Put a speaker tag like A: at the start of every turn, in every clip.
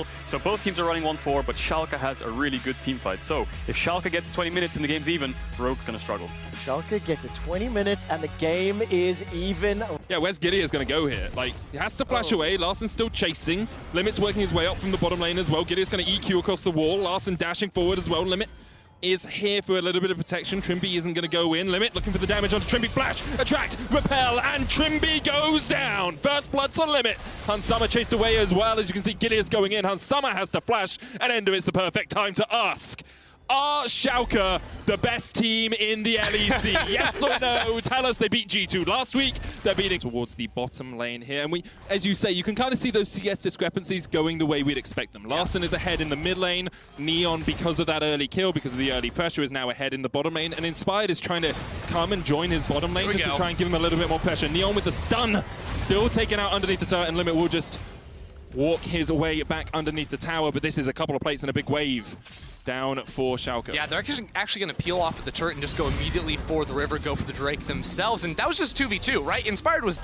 A: So both teams are running 1-4, but Schalke has a really good team fight. So if Schalke gets 20 minutes and the game's even, Rogue's gonna struggle.
B: Schalke get to 20 minutes and the game is even.
C: Yeah, where's Gidea's going to go here? Like, he has to flash away. Larsen's still chasing. Limit's working his way up from the bottom lane as well. Gidea's going to EQ across the wall. Larsen dashing forward as well. Limit is here for a little bit of protection. Trimby isn't going to go in. Limit looking for the damage onto Trimby. Flash, attract, repel, and Trimby goes down. First blood to Limit. Hunsummer chased away as well. As you can see, Gidea's going in. Hunsummer has to flash, and Ender is the perfect time to ask. Are Schalke the best team in the LEC? Yes or no? Tell us. They beat G2 last week. They're beating towards the bottom lane here. And we, as you say, you can kind of see those CS discrepancies going the way we'd expect them. Larsen is ahead in the mid lane. Neon, because of that early kill, because of the early pressure, is now ahead in the bottom lane. And Inspired is trying to come and join his bottom lane just to try and give him a little bit more pressure. Neon with the stun, still taken out underneath the turret, and Limit will just walk his way back underneath the tower. But this is a couple of plates and a big wave down for Schalke.
D: Yeah, they're actually going to peel off at the turret and just go immediately for the river, go for the Drake themselves, and that was just 2v2, right? Inspired was...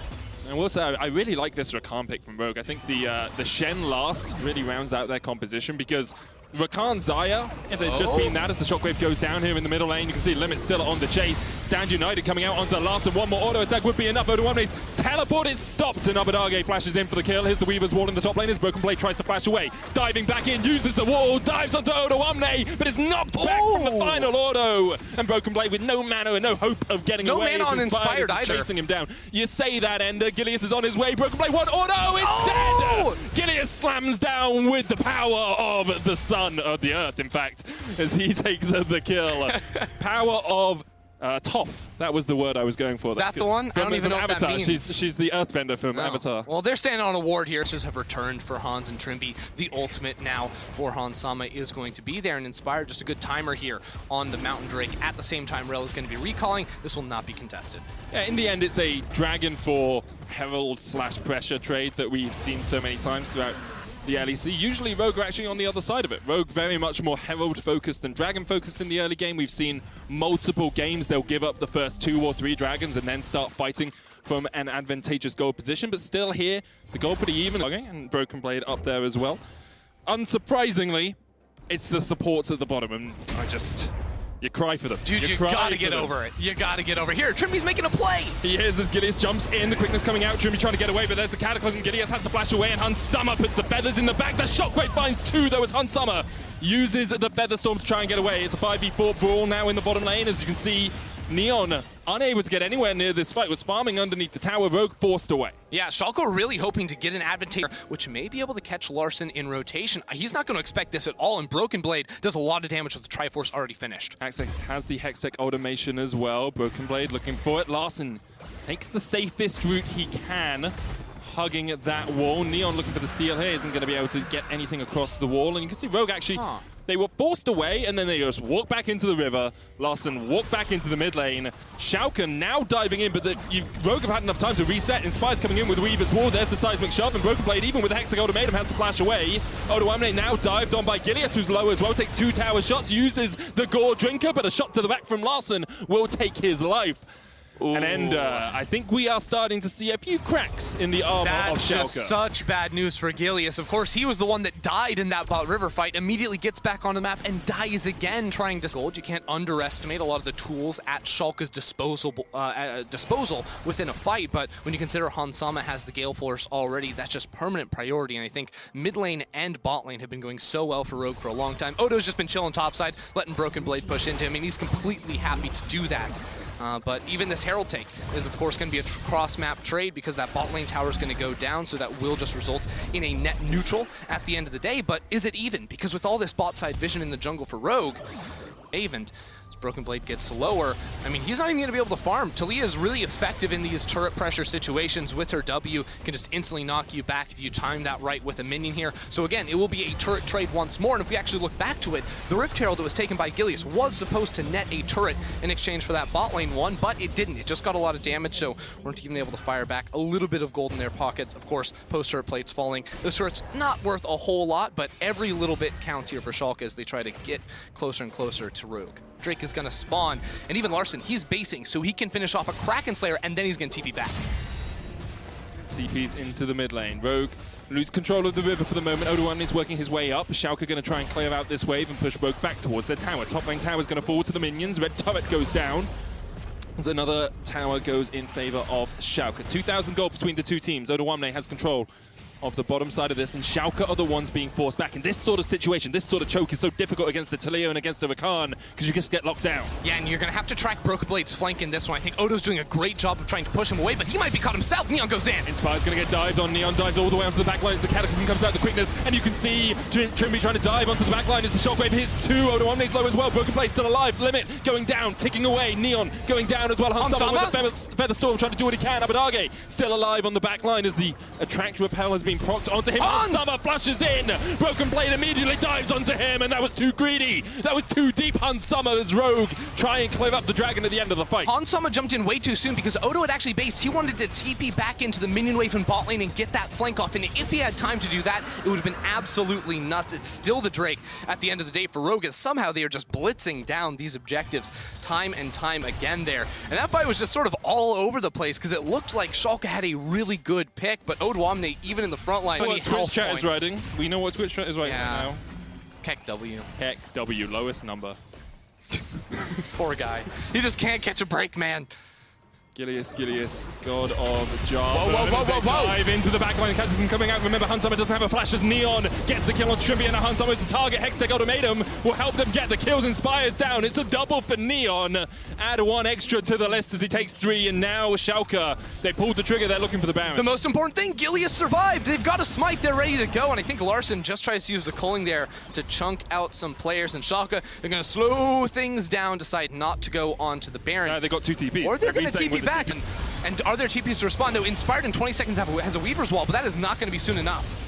C: And we'll say, I really like this Rakan pick from Rogue. I think the Shen last really rounds out their composition because Rakan Zaya, if they'd just been that as the shockwave goes down here in the middle lane, you can see Limit still on the chase. Stand United coming out onto Larsen. One more auto attack would be enough. Odoamne's teleport is stopped, and Abadage flashes in for the kill. Here's the Weaver's wall in the top lane as Broken Blade tries to flash away. Diving back in, uses the wall, dives onto Odoamne, but is knocked back from the final auto. And Broken Blade with no mana and no hope of getting away.
D: No mana on Inspired either.
C: Chasing him down. You say that, Ender. Gilius is on his way. Broken Blade, one auto, it's dead! Gilius slams down with the power of the sun, of the earth, in fact, as he takes the kill. Power of Toph. That was the word I was going for.
D: That's the one? I don't even know what
C: Avatar.
D: that means.
C: She's the Earthbender from Avatar.
D: Well, they're standing on a ward here. Just have returned for Hans and Trimby. The ultimate now for Hansama is going to be there, and Inspired just a good timer here on the Mountain Drake. At the same time, Rel is going to be recalling. This will not be contested.
C: Yeah, in the end, it's a Dragon for Herald / pressure trade that we've seen so many times throughout the LEC. Usually Rogue are actually on the other side of it. Rogue very much more Herald focused than Dragon focused in the early game. We've seen multiple games they'll give up the first 2 or 3 Dragons and then start fighting from an advantageous goal position. But still here, the goal pretty even. And Broken Blade up there as well. Unsurprisingly, it's the supports at the bottom, and you cry for them.
D: Dude, you gotta get over it. You gotta get over it. Here, Trimby's making a play.
C: He is as Gideas jumps in. The quickness coming out. Trimby trying to get away, but there's the Cataclysm. Gideas has to flash away, and Hunsummer puts the feathers in the back. The Shockwave finds 2, though, as Hunsummer uses the Feather Storm to try and get away. It's a 5v4 brawl now in the bottom lane. As you can see, Neon, unable to get anywhere near this fight, was farming underneath the tower. Rogue forced away.
D: Yeah, Schalke are really hoping to get an advantage, which may be able to catch Larsen in rotation. He's not going to expect this at all, and Broken Blade does a lot of damage with the Triforce already finished.
C: Hextech has the Hextech automation as well. Broken Blade looking for it. Larsen takes the safest route he can, hugging that wall. Neon looking for the steal here, isn't going to be able to get anything across the wall, and you can see Rogue actually... They were forced away, and then they just walk back into the river. Larsen walked back into the mid lane. Schalke now diving in, but Rogue have had enough time to reset. Inspired's coming in with Weaver's Wall. There's the seismic shove, and Broken Blade, even with the Hextech Ultimatum, has to flash away. Odoamne now dived on by Gideas, who's low as well. Takes 2 tower shots, uses the Gore Drinker, but a shot to the back from Larsen will take his life. Ooh. And Ender, I think we are starting to see a few cracks in the armor of Schalke.
D: That's just such bad news for Gilius. Of course, he was the one that died in that Bot River fight, immediately gets back on the map and dies again trying to gold. You can't underestimate a lot of the tools at Schalke's disposal within a fight, but when you consider Hansama has the Gale Force already, that's just permanent priority, and I think mid lane and bot lane have been going so well for Rogue for a long time. Odo's just been chilling topside, letting Broken Blade push into him, and he's completely happy to do that. But even this Herald take is, of course, going to be a cross-map trade because that bot lane tower is going to go down, so that will just result in a net neutral at the end of the day. But is it even? Because with all this bot side vision in the jungle for Rogue, even as Broken Blade gets lower, I mean, he's not even going to be able to farm. Talia is really effective in these turret pressure situations with her W. Can just instantly knock you back if you time that right with a minion here. So again, it will be a turret trade once more. And if we actually look back to it, the Rift Herald that was taken by Gilius was supposed to net a turret in exchange for that bot lane one, but it didn't. It just got a lot of damage, so weren't even able to fire back. A little bit of gold in their pockets. Of course, post-turret plates falling. This turret's not worth a whole lot, but every little bit counts here for Schalke as they try to get closer and closer to Rogue. Drake is going to spawn, and even Larsen, he's basing, so he can finish off a Kraken Slayer, and then he's going to TP back.
C: TP's into the mid lane. Rogue lose control of the river for the moment. Odo is working his way up. Schalke going to try and clear out this wave and push Rogue back towards their tower. Top lane tower is going to fall to the minions. Red turret goes down. As another tower goes in favor of Schalke. 2,000 gold between the two teams. Odo has control of the bottom side of this, and Schalke are the ones being forced back. In this sort of situation, this sort of choke is so difficult against the Taliyah and against the Rakan because you just get locked down.
D: Yeah, and you're going to have to track Broken Blade's flank in this one. I think Odo's doing a great job of trying to push him away, but he might be caught himself. Neon goes in.
C: Inspire's going to get dived on. Neon dives all the way onto the back line as the Cataclysm comes out the quickness, and you can see Trimby trying to dive onto the back line as the shockwave hits two. Odo Omne's low as well. Broken Blade still alive. Limit going down, ticking away. Neon going down as well. Hansama with the Feather Storm trying to do what he can. Abadage still alive on the back line as the Attract Repel has been procced onto him. Summer flushes in. Broken Blade immediately dives onto him, and that was too greedy. That was too deep. Hans Summer as Rogue try and clear up the dragon at the end of the fight.
D: Hans Summer jumped in way too soon because Odo had actually based. He wanted to TP back into the minion wave and bot lane and get that flank off. And if he had time to do that, it would have been absolutely nuts. It's still the Drake at the end of the day for Rogue, as somehow they are just blitzing down these objectives time and time again there. And that fight was just sort of all over the place because it looked like Schalke had a really good pick, but Odo Omne, even in the front line,
C: Twitch chat is writing. We know what Twitch chat is writing now.
D: Heck W.
C: Heck W, lowest number.
D: Poor guy. He just can't catch a break, man.
C: Gilius, God of Java.
D: Whoa.
C: Dive into the backline. Cataclysm coming out. Remember, Hansama doesn't have a flash as Neon gets the kill on Trimby, and Hansama is the target. Hextech Ultimatum will help them get the kills. Inspires down. It's a double for Neon. Add one extra to the list as he takes 3, and now Schalke, they pulled the trigger. They're looking for the Baron.
D: The most important thing, Gilius survived. They've got a smite. They're ready to go, and I think Larson just tries to use the culling there to chunk out some players, and Schalke, they're going to slow things down, decide not to go on to the Baron.
C: They got 2 TPs.
D: Or they're going to TP back. And are there TPs to respond? No, Inspired in 20 seconds has a Weaver's Wall, but that is not going to be soon enough.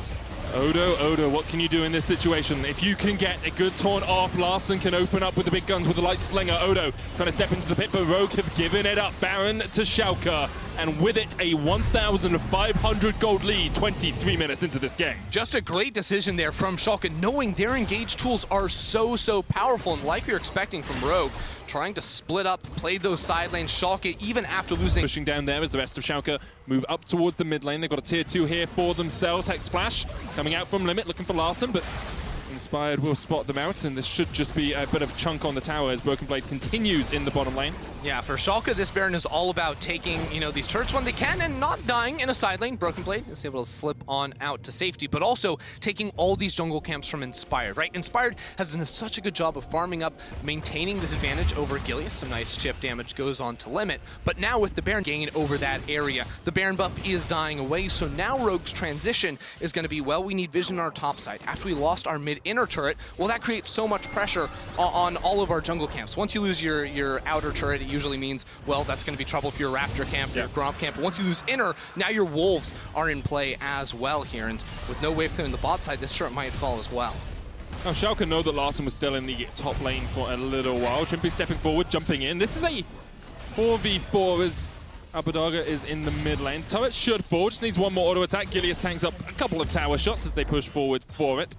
C: Odo, what can you do in this situation? If you can get a good taunt off, Larson can open up with the big guns with the light slinger. Odo trying to step into the pit, but Rogue have given it up. Baron to Schalke, and with it, a 1,500 gold lead 23 minutes into this game.
D: Just a great decision there from Schalke, knowing their engaged tools are so powerful, and like we were expecting from Rogue, trying to split up, play those side lanes. Schalke, even after losing...
C: Pushing down there as the rest of Schalke move up towards the mid lane. They've got a tier 2 here for themselves. Hex Flash coming out from Limit, looking for Larson, but Inspired will spot them out, and this should just be a bit of a chunk on the tower as Broken Blade continues in the bottom lane.
D: Yeah, for Schalke, this Baron is all about taking, these turrets when they can and not dying in a side lane. Broken Blade is able to slip on out to safety, but also taking all these jungle camps from Inspired, right? Inspired has done such a good job of farming up, maintaining this advantage over Gilius. Some nice chip damage goes on to Limit, but now with the Baron gaining over that area, the Baron buff is dying away, so now Rogue's transition is going to be, well, we need vision on our top side. After we lost our mid-inner turret, well, that creates so much pressure on all of our jungle camps. Once you lose your outer turret, it usually means, well, that's going to be trouble for your Raptor camp, your Gromp camp. But once you lose inner, now your Wolves are in play as well here. And with no wave clear on the bot side, this turret might fall as well.
C: Now, Schalke know that Larson was still in the top lane for a little while. Trimby stepping forward, jumping in. This is a 4v4 as Abadaga is in the mid lane. Turret should fall, just needs one more auto attack. Gilius tanks up a couple of tower shots as they push forward for it.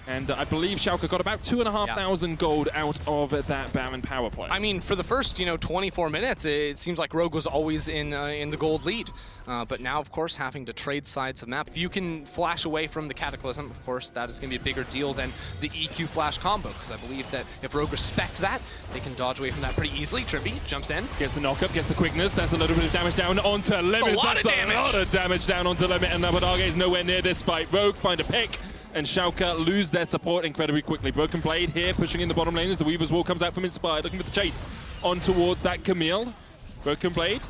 C: And I believe Schalke got about 2,500 gold out of that Baron power play.
D: I mean, for the first, 24 minutes, it seems like Rogue was always in the gold lead. But now, of course, having to trade sides of map. If you can flash away from the Cataclysm, of course, that is going to be a bigger deal than the EQ flash combo. Because I believe that if Rogue respect that, they can dodge away from that pretty easily. Trimby jumps in.
C: Gets the knock-up, gets the quickness. That's a little bit of damage down onto Limit.
D: A lot of
C: damage down onto Limit. And Abadage is nowhere near this fight. Rogue find a pick, and Schalke lose their support incredibly quickly. Broken Blade here, pushing in the bottom lane as the Weaver's Wall comes out from Inspired, looking for the chase on towards that Camille. Broken Blade,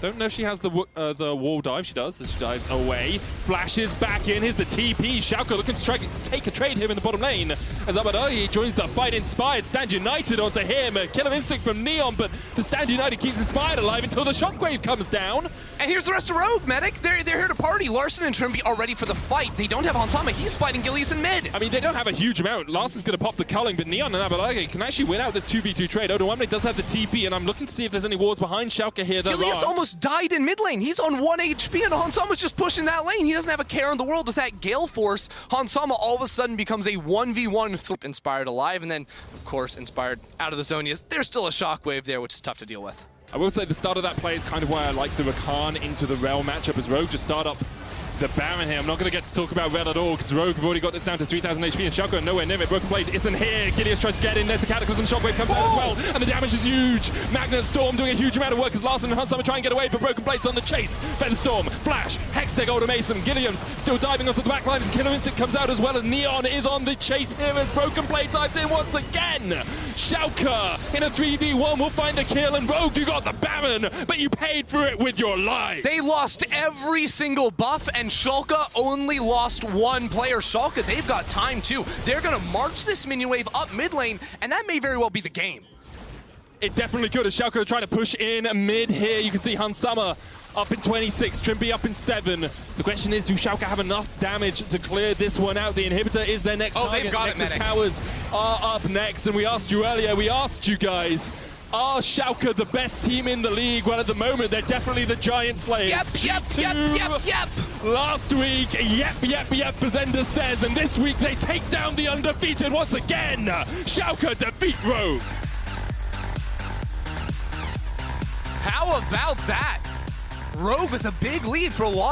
C: don't know if she has the wall dive. She does, as she dives away. Flashes back in, here's the TP. Schalke looking to try to take a trade here in the bottom lane as Abadage joins the fight. Inspired, Stand United onto him. A killer instinct from Neon, but the Stand United keeps Inspired alive until the shockwave comes down.
D: And here's the rest of Rogue, Medic. They're here to party. Larson and Trimby are ready for the fight. They don't have Hansama. He's fighting Gilius in mid.
C: I mean, they don't have a huge amount. Larson's going to pop the culling, but Neon and Abadage can actually win out this 2v2 trade. Odo Omne does have the TP, and I'm looking to see if there's any wards behind Schalke here.
D: Gilius almost died in mid lane. He's on 1 HP, and Hansama's just pushing that lane. He doesn't have a care in the world with that Gale Force. Hansama all of a sudden becomes a 1v1 Inspired alive, and then, of course, Inspired out of the zone. There's still a shockwave there, which is tough to deal with.
C: I will say the start of that play is kind of why I like the Rakan into the Rel matchup as Rogue just start up the Baron here. I'm not going to get to talk about Red at all because Rogue have already got this down to 3,000 HP and Schalke are nowhere near it. Broken Blade isn't here. Gideus tries to get in. There's a Cataclysm. Shockwave comes out as well. And the damage is huge. Magnet Storm doing a huge amount of work as Larson and Hunsummer try and get away, but Broken Blade's on the chase. Featherstorm, Flash, Hextech automation. Gilliam's still diving onto the back line as Killer Instinct comes out as well, and Neon is on the chase here as Broken Blade dives in once again. Schalke in a 3v1 will find the kill, and Rogue, you got the Baron, but you paid for it with your life.
D: They lost every single buff, and Schalke only lost one player. Schalke, they've got time too. They're going to march this minion wave up mid lane, and that may very well be the game.
C: It definitely could, as Schalke are trying to push in mid here. You can see Hunsummer up in 26, Trimby up in 7. The question is, do Schalke have enough damage to clear this one out? The inhibitor is their next target.
D: They've got
C: Nexus
D: it,
C: Towers are up next, and we asked you earlier, we asked you guys, are Schalke the best team in the league? Well, at the moment, they're definitely the Giant Slayers.
D: Yep.
C: Last week, yep, Bazenda says, and this week they take down the undefeated once again. Schalke defeat Rogue.
D: How about that? Rogue with a big lead for a long